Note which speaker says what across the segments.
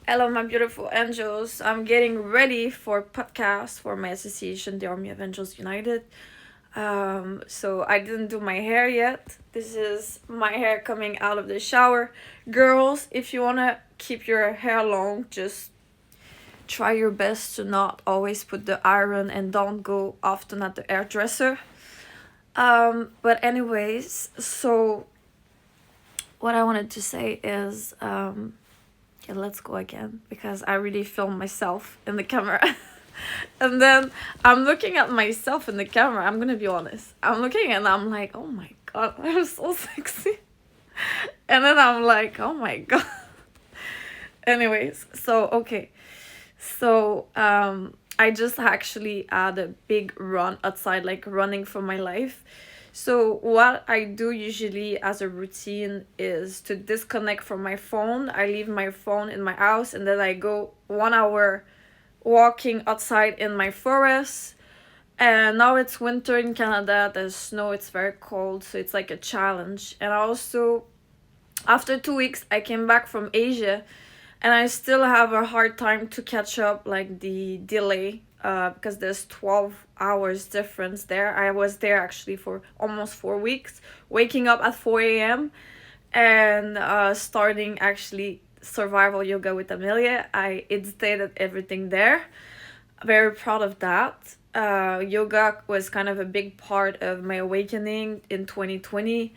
Speaker 1: Hello, my beautiful angels. I'm getting ready for podcast for my association, the Army of Angels United. So I didn't do my hair yet. This is my hair coming out of the shower. Girls, if you wanna keep your hair long, just try your best to not always put the iron and don't go often at the hairdresser. But anyways, so what I wanted to say is okay, let's go again because I really film myself in the camera. And then I'm looking at myself in the camera. I'm gonna be honest. I'm looking and I'm like, oh my god, I'm so sexy. And then I'm like, oh my god. Anyways, so okay. So I just actually had a big run outside, like running for my life. So what I do usually as a routine is to disconnect from my phone. I leave my phone in my house and then I go 1 hour walking outside in my forest. And now it's winter in Canada, there's snow, it's very cold, so it's like a challenge. And also, after 2 weeks, I came back from Asia and I still have a hard time to catch up, like the delay, because there's 12 hours difference there. I was there actually for almost 4 weeks, waking up at 4 a.m. and starting actually survival yoga with Amelia. I instated everything there. Very proud of that. Yoga was kind of a big part of my awakening in 2020.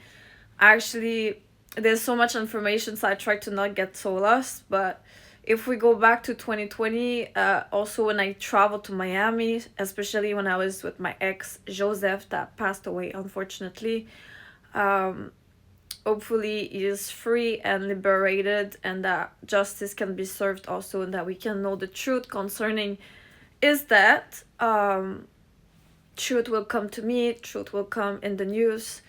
Speaker 1: Actually, there's so much information, so I try to not get so lost. But if we go back to 2020, also when I traveled to Miami, especially when I was with my ex Joseph that passed away unfortunately, hopefully he is free and liberated, and that justice can be served also, and that we can know the truth concerning is that truth will come to me, truth will come in the news.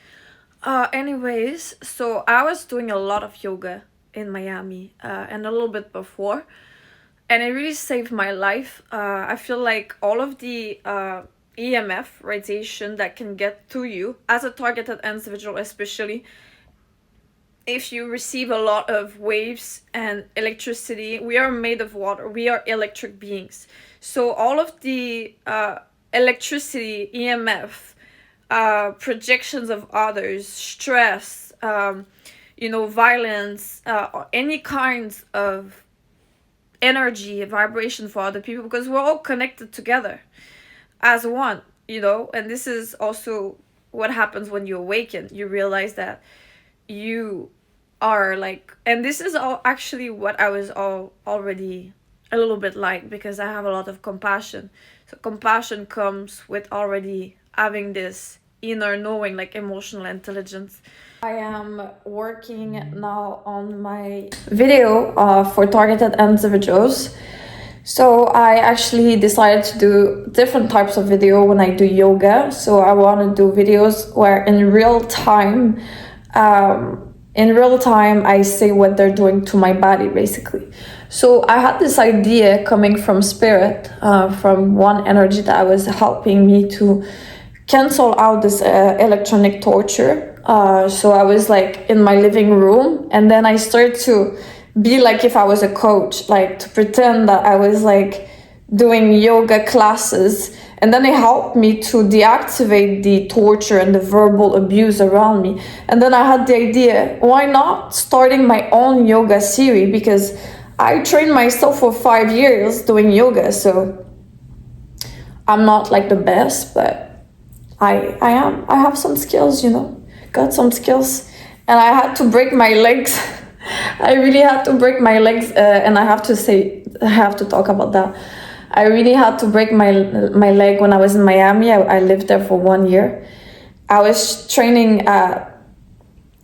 Speaker 1: Anyways, so I was doing a lot of yoga in Miami and a little bit before, and it really saved my life. I feel like all of the EMF radiation that can get to you as a targeted individual, especially if you receive a lot of waves and electricity. We are made of water, we are electric beings. So all of the electricity, EMF, projections of others, stress, violence, any kinds of energy, vibration for other people, because we're all connected together as one, and this is also what happens when you awaken. You realize that you are like, and this is all actually what I was already a little bit like, because I have a lot of compassion. So compassion comes with already having this inner knowing, like emotional intelligence. I am working now on my video for targeted individuals. So I actually decided to do different types of video when I do yoga. So I want to do videos where in real time I say what they're doing to my body, basically. So I had this idea coming from spirit, from one energy that was helping me to cancel out this electronic torture. So I was like in my living room, and then I started to be like if I was a coach, like to pretend that I was like doing yoga classes, and then it helped me to deactivate the torture and the verbal abuse around me. And then I had the idea, why not starting my own yoga series, because I trained myself for 5 years doing yoga. So I'm not like the best, but I have some skills, got some skills. And I had to break my legs. I really had to break my legs, and I have to talk about that. I really had to break my leg when I was in Miami. I lived there for 1 year. I was training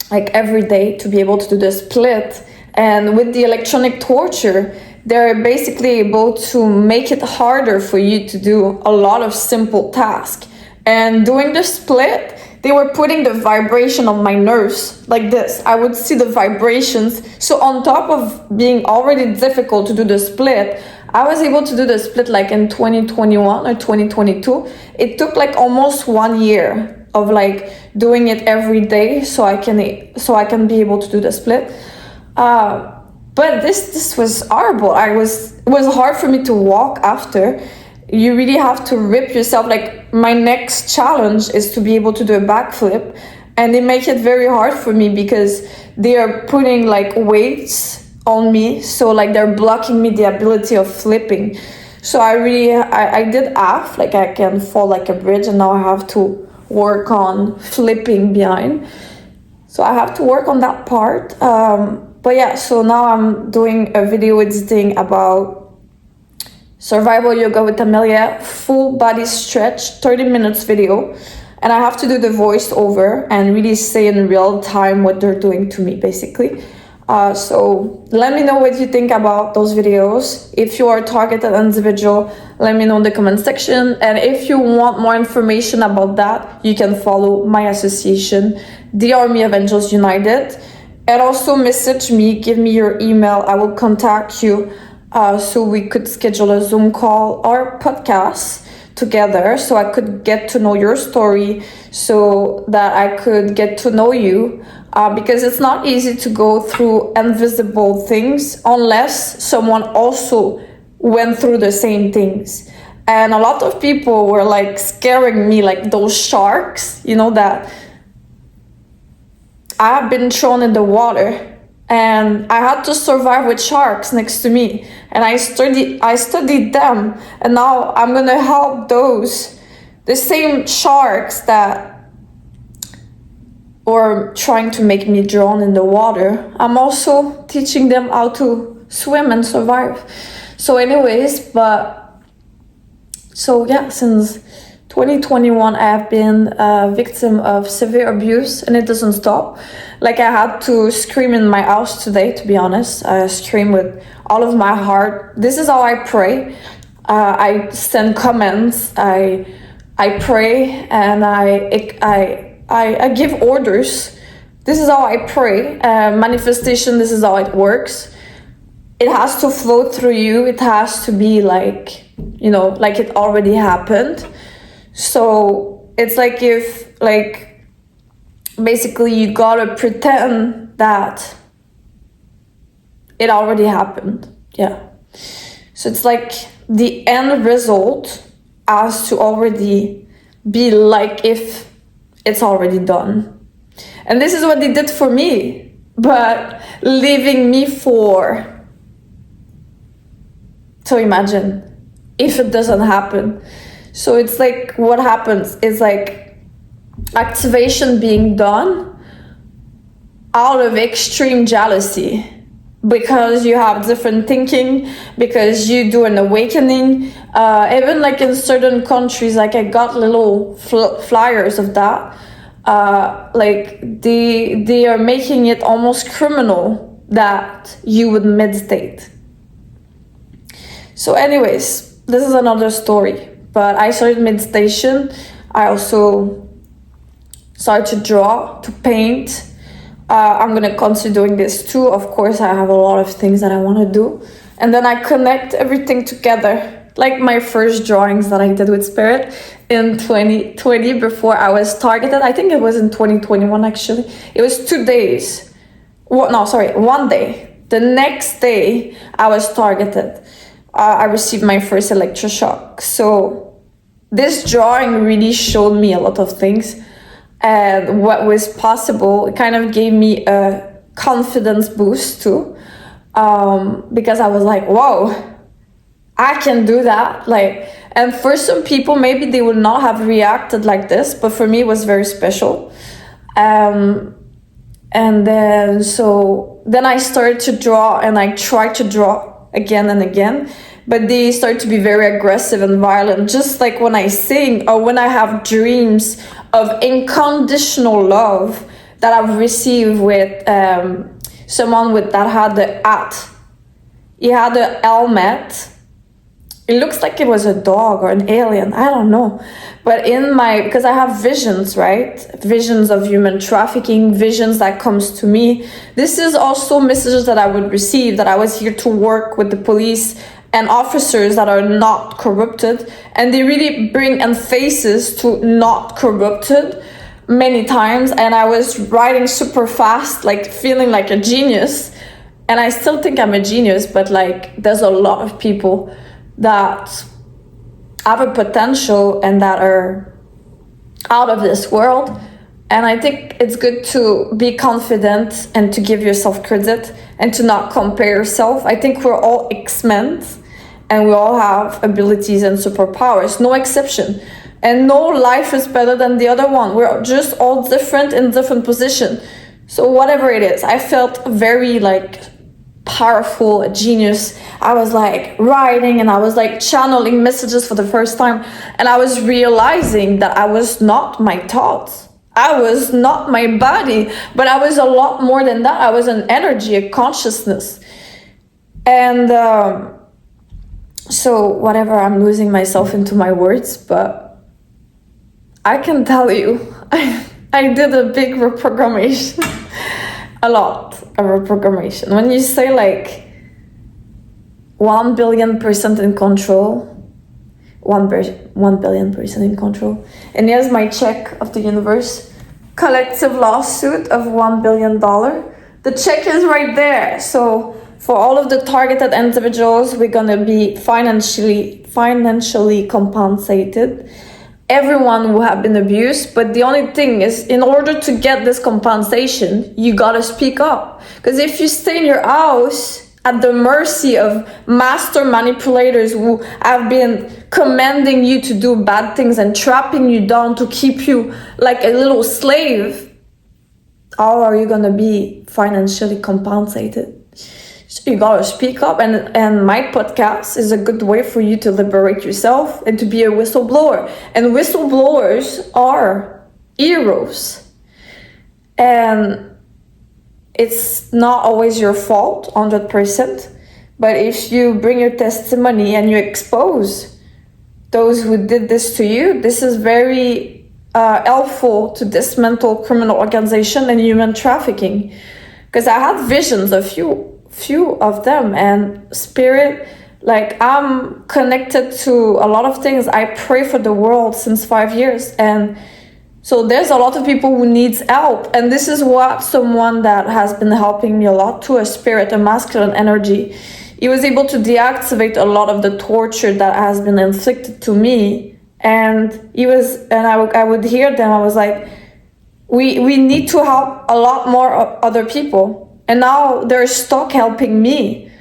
Speaker 1: like every day to be able to do the split, and with the electronic torture, they're basically able to make it harder for you to do a lot of simple tasks. And doing the split, they were putting the vibration on my nerves like this. I would see the vibrations. So on top of being already difficult to do the split, I was able to do the split like in 2021 or 2022. It took like almost 1 year of like doing it every day so I can be able to do the split. But this was horrible. It was hard for me to walk after. You really have to rip yourself. Like, my next challenge is to be able to do a backflip, and they make it very hard for me because they are putting like weights on me, so like they're blocking me the ability of flipping. So I did half, like I can fall like a bridge, and now I have to work on flipping behind. So I have to work on that part. But yeah, so now I'm doing a video editing about survival yoga with Amelia, full body stretch, 30 minutes video. And I have to do the voiceover and really say in real time what they're doing to me, basically. So let me know what you think about those videos. If you are a targeted individual, let me know in the comment section. And if you want more information about that, you can follow my association, the Army of Angels United. And also message me, give me your email. I will contact you so we could schedule a Zoom call or podcast together, so I could get to know your story, so that I could get to know you, because it's not easy to go through invisible things unless someone also went through the same things. And a lot of people were like scaring me, like those sharks, you know, that I have been thrown in the water and I had to survive with sharks next to me, and I studied them, and now I'm gonna help the same sharks that were trying to make me drown in the water. I'm also teaching them how to swim and survive. So anyways, so yeah, since 2021 I have been a victim of severe abuse, and it doesn't stop. Like, I had to scream in my house today, to be honest. I scream with all of my heart. This is how I pray. I send comments, I pray, and I give orders. This is how I pray. Manifestation, this is how it works. It has to flow through you. It has to be like, you know, like it already happened. So it's like, if like basically you gotta pretend that it already happened. Yeah. So it's like the end result has to already be like if it's already done. And this is what they did for me, but leaving me for. So imagine if it doesn't happen. So it's like, what happens is like activation being done out of extreme jealousy, because you have different thinking, because you do an awakening. Even like in certain countries, like I got little flyers of that. Like they are making it almost criminal that you would meditate. So anyways, this is another story. But I started meditation. I also started to draw, to paint. I'm gonna continue doing this too. Of course, I have a lot of things that I want to do. And then I connect everything together. Like my first drawings that I did with Spirit in 2020, before I was targeted. I think it was in 2021 actually. It was 2 days. One day. The next day I was targeted. I received my first electroshock. So this drawing really showed me a lot of things and what was possible. It kind of gave me a confidence boost too, because I was like, whoa, I can do that. Like, and for some people, maybe they would not have reacted like this, but for me, it was very special. And then I started to draw, and I tried to draw again and again, but they start to be very aggressive and violent, just like when I sing or when I have dreams of unconditional love that I've received with someone that had the hat. He had a helmet. It looks like it was a dog or an alien, I don't know. But because I have visions, right? Visions of human trafficking, visions that comes to me. This is also messages that I would receive, that I was here to work with the police and officers that are not corrupted, and they really bring emphasis to not corrupted many times. And I was writing super fast, like feeling like a genius, and I still think I'm a genius, but like there's a lot of people that have a potential and that are out of this world. And I think it's good to be confident and to give yourself credit and to not compare yourself. I think we're all X-Men and we all have abilities and superpowers, no exception. And no life is better than the other one. We're just all different in different positions. So whatever it is, I felt very like powerful, a genius. I was like writing and I was like channeling messages for the first time. And I was realizing that I was not my thoughts. I was not my body, but I was a lot more than that. I was an energy, a consciousness. And so whatever, I'm losing myself into my words, but I can tell you, I did a big reprogrammation, a lot of reprogrammation. When you say like 1 billion% in control, 1 billion% in control, and here's my check of the universe, collective lawsuit of $1 billion. The check is right there. So for all of the targeted individuals, we're gonna be financially compensated. Everyone will have been abused, but the only thing is, in order to get this compensation, you gotta speak up. Because if you stay in your house at the mercy of master manipulators who have been commanding you to do bad things and trapping you down to keep you like a little slave, how are you gonna be financially compensated? So you gotta speak up, and my podcast is a good way for you to liberate yourself and to be a whistleblower. And whistleblowers are heroes. And it's not always your fault, 100%. But if you bring your testimony and you expose those who did this to you, this is very helpful to dismantle criminal organization and human trafficking. Because I had visions of few of them, and spirit, like I'm connected to a lot of things. I pray for the world since 5 years, and so there's a lot of people who needs help, and this is what someone that has been helping me a lot to, a spirit, a masculine energy. He was able to deactivate a lot of the torture that has been inflicted to me, and I would hear them. I was like, we need to help a lot more other people. And now they're stuck helping me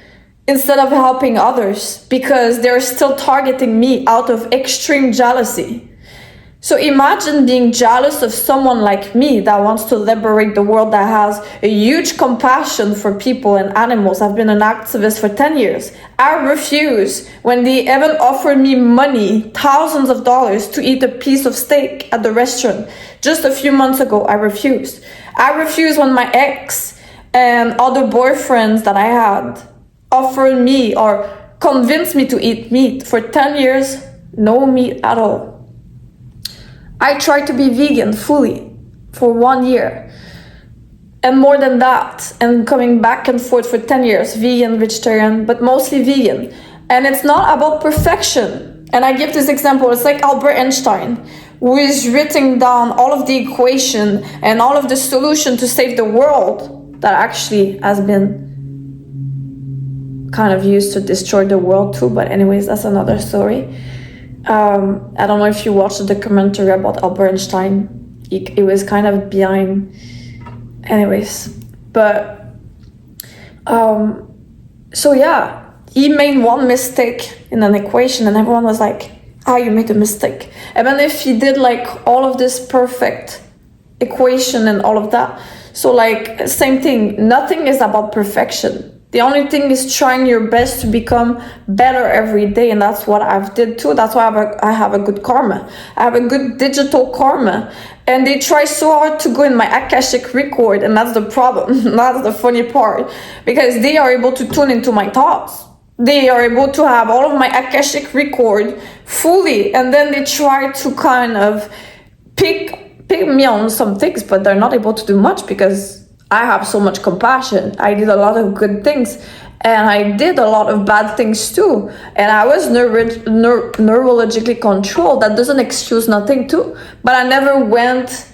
Speaker 1: instead of helping others because they're still targeting me out of extreme jealousy. So imagine being jealous of someone like me that wants to liberate the world, that has a huge compassion for people and animals. I've been an activist for 10 years. I refuse when they even offered me money, thousands of dollars, to eat a piece of steak at the restaurant. Just a few months ago, I refused. I refused when my ex and other boyfriends that I had offered me or convinced me to eat meat. For 10 years, no meat at all. I tried to be vegan fully for 1 year. And more than that, and coming back and forth for 10 years, vegan, vegetarian, but mostly vegan. And it's not about perfection. And I give this example, it's like Albert Einstein, who is writing down all of the equation and all of the solution to save the world, that actually has been kind of used to destroy the world too. But anyways, that's another story. I don't know if you watched the documentary about Albert Einstein. It was kind of behind. Anyways, but so yeah, he made one mistake in an equation and everyone was like, you made a mistake. And then if he did like all of this perfect equation and all of that, so like same thing, nothing is about perfection. The only thing is trying your best to become better every day, and that's what I've did too. That's why I have a good karma. I have a good digital karma, and they try so hard to go in my Akashic record, and that's the problem. That's the funny part, because they are able to tune into my thoughts. They are able to have all of my Akashic record fully, and then they try to kind of pick me on some things, but they're not able to do much because I have so much compassion. I did a lot of good things, and I did a lot of bad things too. And I was neurologically controlled. That doesn't excuse nothing too. But I never went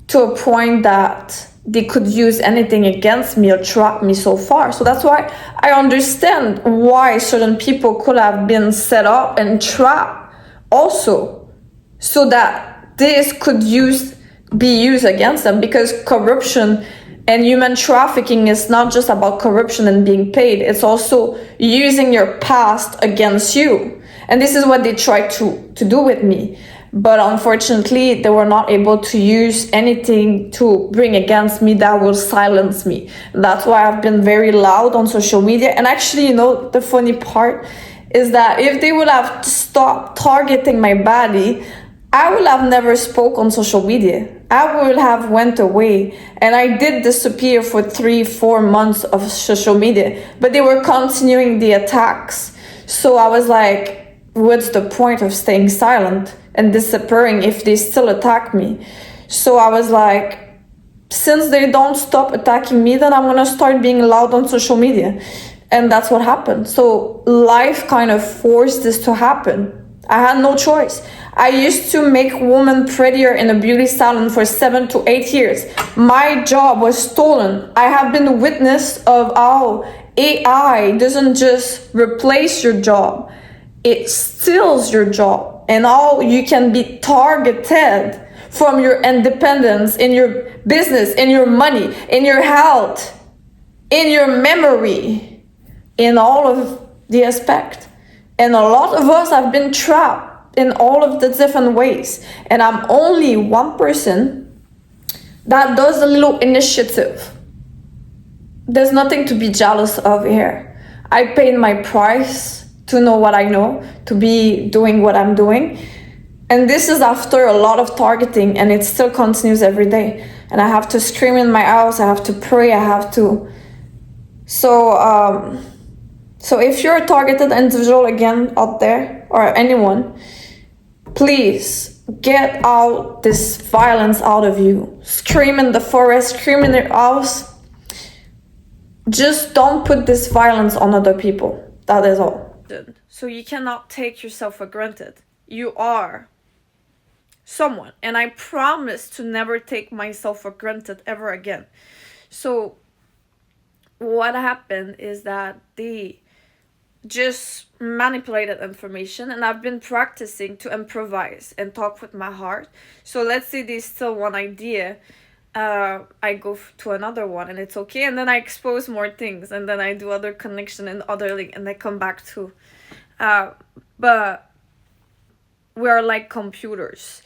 Speaker 1: to a point that they could use anything against me or trap me so far. So that's why I understand why certain people could have been set up and trapped also, so that this could be used against them, because corruption and human trafficking is not just about corruption and being paid, it's also using your past against you. And this is what they tried to do with me. But unfortunately, they were not able to use anything to bring against me that will silence me. That's why I've been very loud on social media. And actually, the funny part is that if they would have stopped targeting my body, I would have never spoke on social media. I would have went away, and I did disappear for 3-4 months of social media, but they were continuing the attacks. So I was like, what's the point of staying silent and disappearing if they still attack me? So I was like, since they don't stop attacking me, then I'm gonna start being loud on social media. And that's what happened. So life kind of forced this to happen. I had no choice. I used to make women prettier in a beauty salon for 7 to 8 years. My job was stolen. I have been a witness of how AI doesn't just replace your job, it steals your job, and how you can be targeted from your independence, in your business, in your money, in your health, in your memory, in all of the aspect. And a lot of us have been trapped in all of the different ways. And I'm only one person that does a little initiative. There's nothing to be jealous of here. I paid my price to know what I know, to be doing what I'm doing. And this is after a lot of targeting, and it still continues every day. And I have to scream in my house, I have to pray, I have to... So if you're a targeted individual again out there, or anyone, please get out this violence out of you. Scream in the forest, scream in your house. Just don't put this violence on other people. That is all. So you cannot take yourself for granted. You are someone, and I promise to never take myself for granted ever again. So what happened is that they just manipulated information, and I've been practicing to improvise and talk with my heart. So let's say there's still one idea, I go to another one, and it's okay, and then I expose more things, and then I do other connection and other link, and I come back to but we are like computers,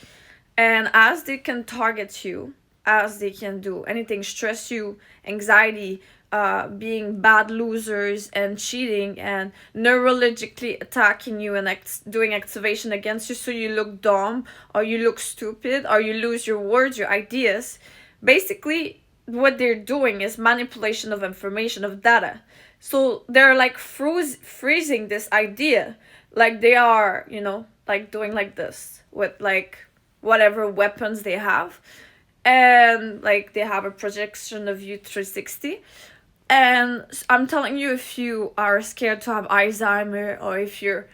Speaker 1: and as they can target you, as they can do anything, stress you, anxiety, being bad losers and cheating and neurologically attacking you and doing activation against you, so you look dumb or you look stupid or you lose your words, your ideas. Basically what they're doing is manipulation of information, of data. So they're like freezing this idea, like they are, like doing like this with like whatever weapons they have, and like they have a projection of you 360. And I'm telling you, if you are scared to have Alzheimer, or if you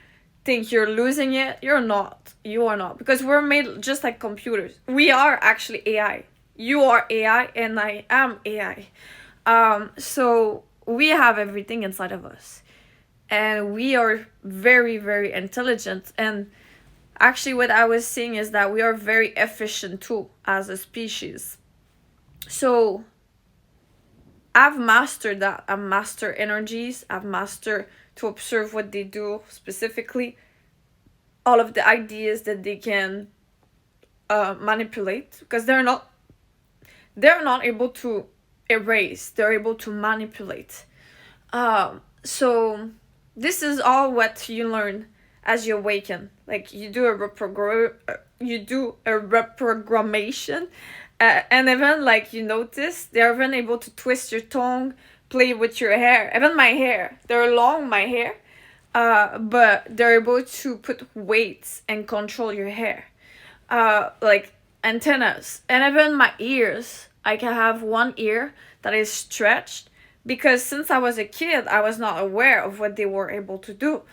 Speaker 1: think you're losing it, you're not. You are not, because we're made just like computers. We are actually AI. You are AI, and I am AI. So we have everything inside of us, and we are very, very intelligent. And actually what I was saying is that we are very efficient too as a species. So I've mastered that. I've mastered energies. I've mastered to observe what they do specifically, all of the ideas that they can manipulate, because they're not able to erase, they're able to manipulate. So this is all what you learn as you awaken. Like you do a reprogrammation, and even like you notice they're even able to twist your tongue, play with your hair, even my hair. They're long, my hair, but they're able to put weights and control your hair, like antennas. And even my ears, I can have one ear that is stretched, because since I was a kid, I was not aware of what they were able to do.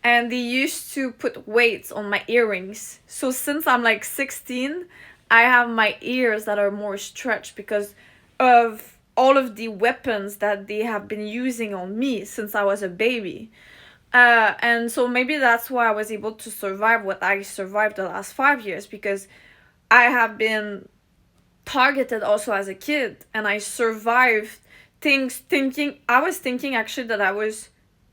Speaker 1: And they used to put weights on my earrings. So since I'm like 16, I have my ears that are more stretched because of all of the weapons that they have been using on me since I was a baby. And so maybe that's why I was able to survive what I survived the last 5 years, because I have been targeted also as a kid, and I survived things thinking I was thinking actually that I was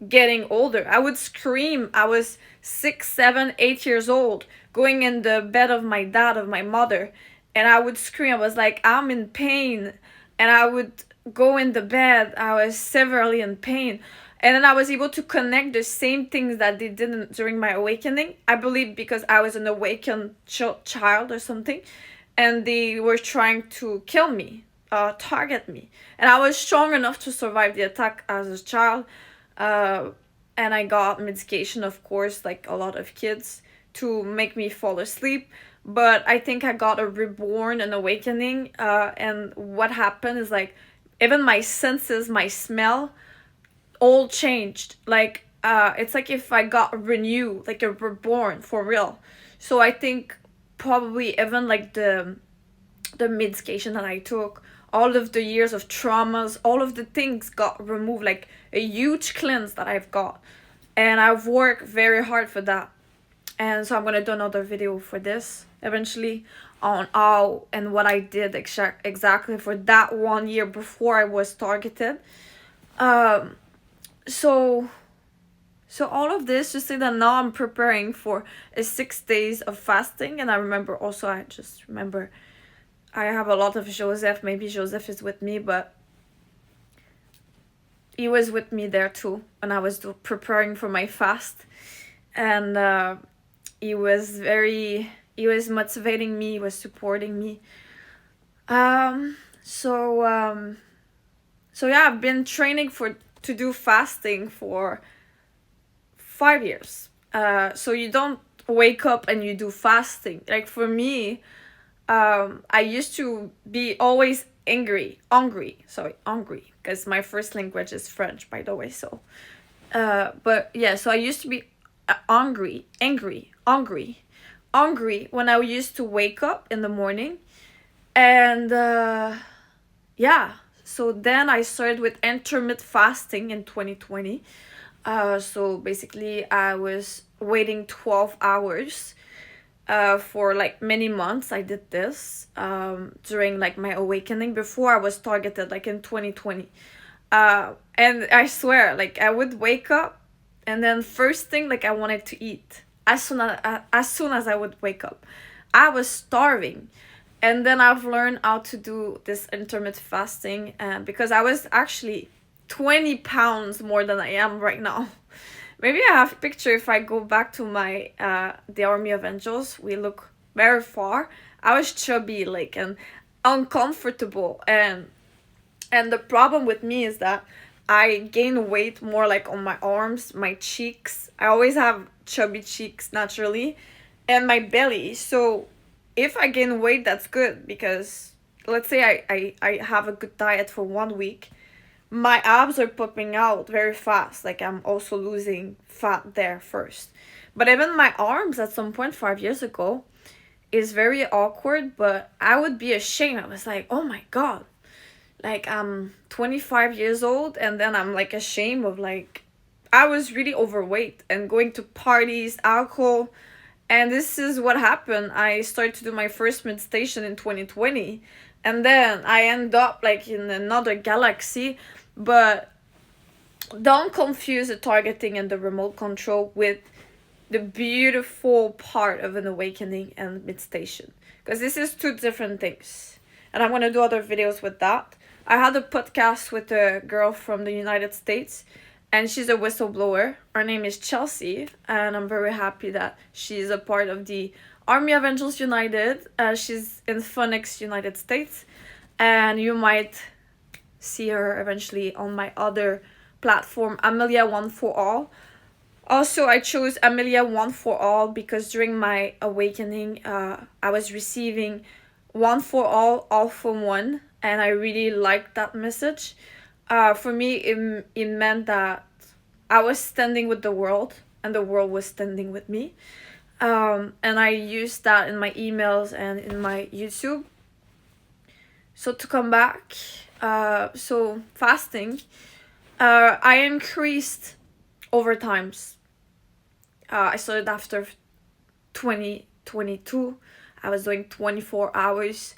Speaker 1: getting older. I would scream. I was 6, 7, 8 years old, going in the bed of my dad, of my mother, and I would scream. I was like, I'm in pain. And I would go in the bed. I was severely in pain. And then I was able to connect the same things that they did during my awakening. I believe because I was an awakened child or something, and they were trying to kill me, target me. And I was strong enough to survive the attack as a child. Uh, and I got medication, of course, like a lot of kids, to make me fall asleep. But I think I got a reborn, an awakening. And what happened is like, even my senses, my smell, all changed. Like, it's like if I got renewed, like a reborn for real. So I think probably even like the medication that I took, all of the years of traumas, all of the things got removed, like a huge cleanse that I've got. And I've worked very hard for that. And so I'm gonna do another video for this eventually, on how and what I did exactly for that 1 year before I was targeted. Um, so so all of this to say that now I'm preparing for a 6 days of fasting. And I remember also, I just remember I have a lot of Joseph. Maybe Joseph is with me, but he was with me there too when I was preparing for my fast. And he was motivating me, he was supporting me. Um, so so yeah, I've been training to do fasting for 5 years. So you don't wake up and you do fasting. Like for me, I used to be always hungry, because my first language is French, by the way. So, but yeah, so I used to be hungry when I used to wake up in the morning. And yeah, so then I started with intermittent fasting in 2020. So basically, I was waiting 12 hours for like many months. I did this during like my awakening before I was targeted, like in 2020. And I swear, like I would wake up, and then first thing, like I wanted to eat as soon as I would wake up. I was starving. And then I've learned how to do this intermittent fasting, because I was actually 20 pounds more than I am right now. Maybe I have a picture. If I go back to my the Army of Angels, we look very far. I was chubby, like, and uncomfortable. And the problem with me is that I gain weight more like on my arms, my cheeks. I always have chubby cheeks naturally, and my belly. So if I gain weight, that's good, because let's say I have a good diet for 1 week, my abs are popping out very fast. Like I'm also losing fat there first. But even my arms at some point 5 years ago is very awkward, but I would be ashamed. I was like, oh my God, like I'm 25 years old, and then I'm like ashamed of, like, I was really overweight and going to parties, alcohol. And this is what happened. I started to do my first meditation in 2020, and then I end up like in another galaxy. But don't confuse the targeting and the remote control with the beautiful part of an awakening and meditation, because this is two different things. And I'm going to do other videos with that. I had a podcast with a girl from the United States, and she's a whistleblower. Her name is Chelsea, and I'm very happy that she's a part of the Army of Angels United. She's in Phoenix, United States, and you might see her eventually on my other platform, Amelia One for All. Also, I chose Amelia One for All because during my awakening, I was receiving one for all for one, and I really liked that message. For me, it meant that I was standing with the world, and the world was standing with me. And I use that in my emails and in my YouTube. So to come back, so fasting, I increased over times. I started after 2022. I was doing 24 hours,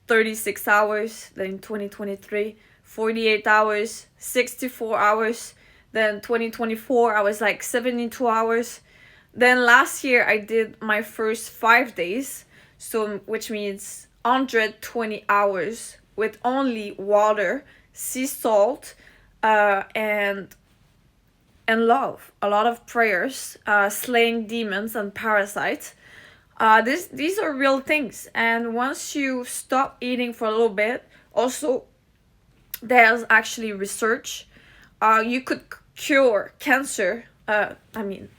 Speaker 1: 36 hours, then 2023, 48 hours, 64 hours, then 2024, I was like 72 hours. Then last year, I did my first 5 days, so which means 120 hours with only water, sea salt, and love. A lot of prayers, slaying demons and parasites. These are real things, and once you stop eating for a little bit, also there's actually research. You could cure cancer. I mean,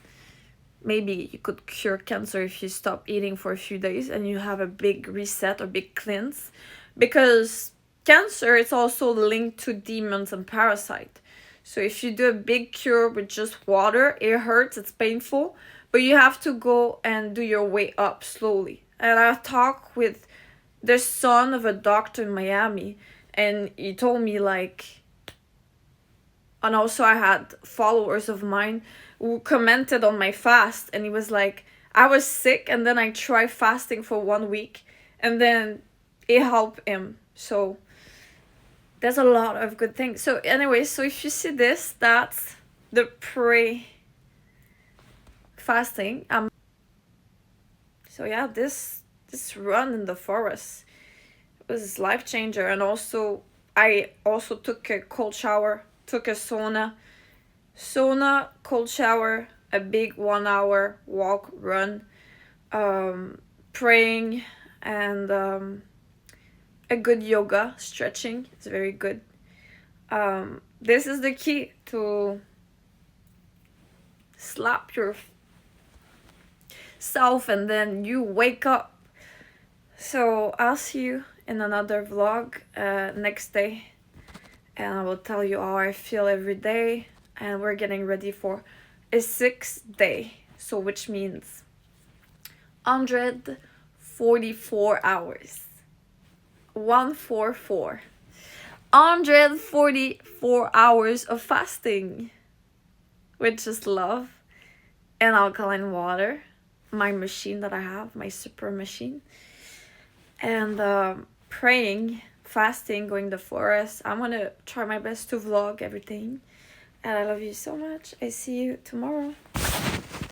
Speaker 1: maybe you could cure cancer if you stop eating for a few days and you have a big reset or big cleanse, because cancer is also linked to demons and parasite. So if you do a big cure with just water, it hurts, it's painful, but you have to go and do your way up slowly. And I talked with the son of a doctor in Miami, and he told me like, and also I had followers of mine who commented on my fast, and he was like, I was sick and then I tried fasting for 1 week and then it helped him. So there's a lot of good things. So anyway, so if you see this, that's the pray fasting. So yeah, this run in the forest was life changer. And also I also took a cold shower, took a sauna, cold shower, a big 1 hour walk, run, praying, and a good yoga stretching. It's very good. This is the key to slap yourself and then you wake up. So I'll see you in another vlog next day, and I will tell you how I feel every day. And we're getting ready for a 6th day, so which means 144 hours. 144. 144 hours of fasting with just love and alkaline water, my machine that I have, my super machine, and praying, fasting, going to the forest. I'm gonna try my best to vlog everything, and I love you so much. I see you tomorrow.